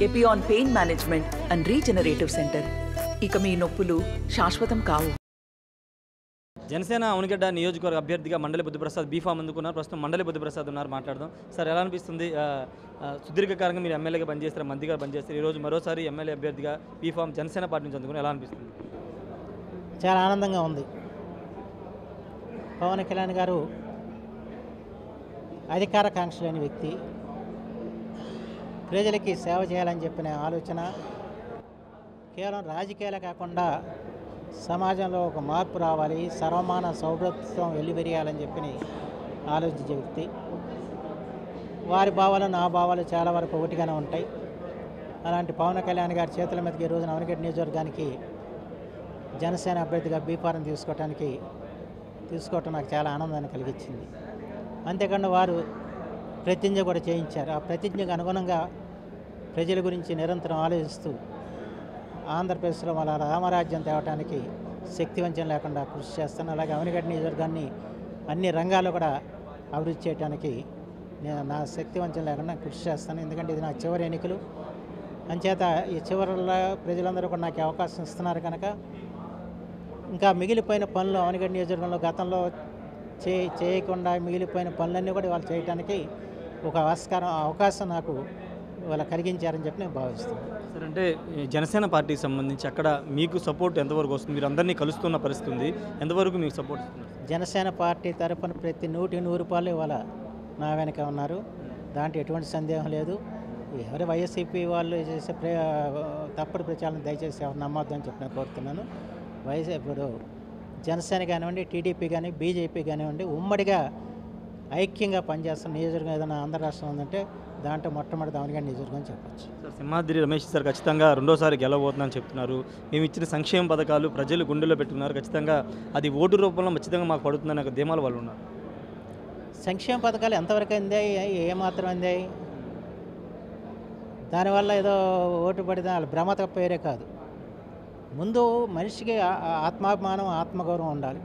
Epione pain management and regenerative centre. ఇక మీ నొప్పులు శాశ్వతం కావు. జనసేన అవనిగడ్డ నియోజకవర్గ అభ్యర్థిగా మండలి బుద్ధప్రసాద్ బీఫామ్ అందుకున్నారు. ప్రస్తుతం మండలి బుద్ధప్రసాద్ ఉన్నారు, మాట్లాడదాం. సార్, ఎలా అనిపిస్తుంది? సుదీర్ఘకాలంగా మీరు ఎమ్మెల్యేగా పనిచేస్తారు, మంత్రిగా పనిచేస్తారు. ఈరోజు మరోసారి ఎమ్మెల్యే అభ్యర్థిగా బీఫామ్ జనసేన పార్టీ నుంచి అందుకుని ఎలా అనిపిస్తుంది? చాలా ఆనందంగా ఉంది. పవన్ కళ్యాణ్ గారు అధికారకాంక్ష లేని వ్యక్తి, ప్రజలకి సేవ చేయాలని చెప్పిన ఆలోచన కేవలం రాజకీయాలే కాకుండా సమాజంలో ఒక మార్పు రావాలి, సర్వమాన సౌభ్రత్వం వెల్లివిరియాలని చెప్పి ఆలోచించే వ్యక్తి. వారి భావాలు నా భావాలు చాలా వరకు ఒకటిగానే ఉంటాయి. అలాంటి పవన్ కళ్యాణ్ గారి చేతుల మీదకి ఈ రోజున అవనిగడ్డ నియోజకవర్గానికి జనసేన అభ్యర్థిగా బీఫారం తీసుకోవటం నాకు చాలా ఆనందాన్ని కలిగించింది. అంతేకాకుండా వారు ప్రతిజ్ఞ కూడా చేయించారు. ఆ ప్రతిజ్ఞకు అనుగుణంగా ప్రజల గురించి నిరంతరం ఆలోచిస్తూ ఆంధ్రప్రదేశ్లో వాళ్ళ రామరాజ్యం తేవటానికి శక్తివంచన లేకుండా కృషి చేస్తాను. అలాగే అవనిగడ్డ నియోజకవర్గాన్ని అన్ని రంగాల్లో కూడా అభివృద్ధి చేయడానికి నేను నా శక్తివంచన లేకుండా కృషి చేస్తాను. ఎందుకంటే ఇది నా చివరి ఎన్నికలు. అంచేత ఈ చివరిలో ప్రజలందరూ కూడా నాకు అవకాశం ఇస్తున్నారు కనుక ఇంకా మిగిలిపోయిన పనులు అవనిగడ్డ నియోజకవర్గంలో గతంలో చేయకుండా మిగిలిపోయిన పనులన్నీ కూడా వాళ్ళు చేయడానికి ఒక అవకాశం నాకు వాళ్ళు కలిగించారని చెప్పి నేను భావిస్తున్నాను. సార్, అంటే జనసేన పార్టీకి సంబంధించి అక్కడ మీకు సపోర్ట్ ఎంతవరకు వస్తుంది? మీరు అందరినీ కలుస్తున్న పరిస్థితి ఉంది, ఎంతవరకు మీకు సపోర్ట్ ఇస్తున్నారు? జనసేన పార్టీ తరఫున ప్రతి 100 రూపాయలు ఇవాళ నా వెనక ఉన్నారు, దాంట్లో ఎటువంటి సందేహం లేదు. ఎవరి వైఎస్సీపీ వాళ్ళు చేసే తప్పుడు ప్రచారం దయచేసి ఎవరు నమ్మొద్దని చెప్పి నేను కోరుతున్నాను. ఇప్పుడు జనసేన కానివ్వండి, టీడీపీ కానీ, బీజేపీ కానివ్వండి, ఉమ్మడిగా ఐక్యంగా పనిచేస్తున్న నియోజకవర్గం ఏదైనా ఆంధ్ర రాష్ట్రం ఉందంటే దాంట్లో మొట్టమొదటి అవనిగడ్డ నియోజకవర్గం చెప్పచ్చు. సార్, సింహాద్రి రమేష్ సార్ ఖచ్చితంగా రెండోసారి గెలవబోతుందని చెప్తున్నారు. మేము ఇచ్చిన సంక్షేమ పథకాలు ప్రజలు గుండెల్లో పెట్టుకున్నారు, ఖచ్చితంగా అది ఓటు రూపంలో ఖచ్చితంగా మాకు పడుతుందని ఒక ధీమాల వాళ్ళు ఉన్నారు. సంక్షేమ పథకాలు ఎంతవరకు అందాయి, ఏమాత్రం అందాయి? దానివల్ల ఏదో ఓటు పడితే వాళ్ళ భ్రమ తప్ప వేరే కాదు. ముందు మనిషికి ఆత్మాభిమానం, ఆత్మగౌరవం ఉండాలి.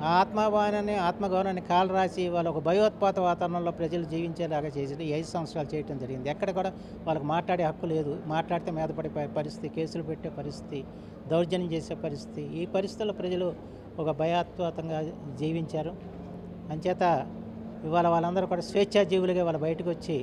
ఆ ఆత్మగౌరవాన్ని కాలు రాసి వాళ్ళు ఒక భయోత్పాత వాతావరణంలో ప్రజలు జీవించేలాగా చేసి 5 సంవత్సరాలు చేయడం జరిగింది. ఎక్కడ కూడా వాళ్ళకి మాట్లాడే హక్కు లేదు. మాట్లాడితే మీద పడే పరిస్థితి, కేసులు పెట్టే పరిస్థితి, దౌర్జన్యం చేసే పరిస్థితి. ఈ పరిస్థితుల్లో ప్రజలు ఒక భయోత్పాతంగా జీవించారు. అంచేత ఇవాళ వాళ్ళందరూ కూడా స్వేచ్ఛాజీవులుగా వాళ్ళ బయటకు వచ్చి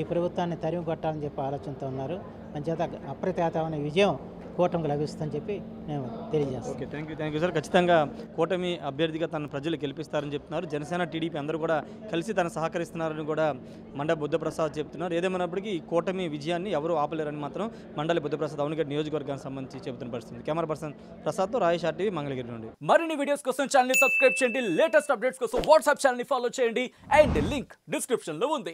ఈ ప్రభుత్వాన్ని తరిమి కొట్టాలని చెప్పి ఆలోచనతో ఉన్నారు. అంచేత అప్రతిహతమైన విజయం కూటమికి లభిస్తుందని చెప్పి నేను తెలియజేస్తాను. Okay, thank you sir. ఖచ్చితంగా కూటమి అభ్యర్థిగా తన ప్రజలు గెలిపిస్తారని చెప్తున్నారు. జనసేన, టీడీపీ అందరూ కూడా కలిసి తను సహకరిస్తున్నారని కూడా మండలి బుద్ధప్రసాద్ చెప్తున్నారు. ఏదేమైనప్పటికీ ఈ కూటమి విజయాన్ని ఎవరు ఆపలేరని మాత్రం మండలి బుద్ధప్రసాద్ అవనిగడ్డ నియోజకవర్గానికి సంబంధించి చెబుతున్న పరిస్థితి. Camera person ప్రసాద్తో Rayesh RTV, Mangalagiri నుండి. మరిన్ని వీడియోస్ కోసం ఛానల్ సబ్స్క్రైబ్ చేయండి, లేటెస్ట్ అప్డేట్స్ కోసం వాట్సాప్ ఛానల్ ఫాలో చేయండి అండ్ లింక్ డిస్క్రిప్షన్ లో ఉంది.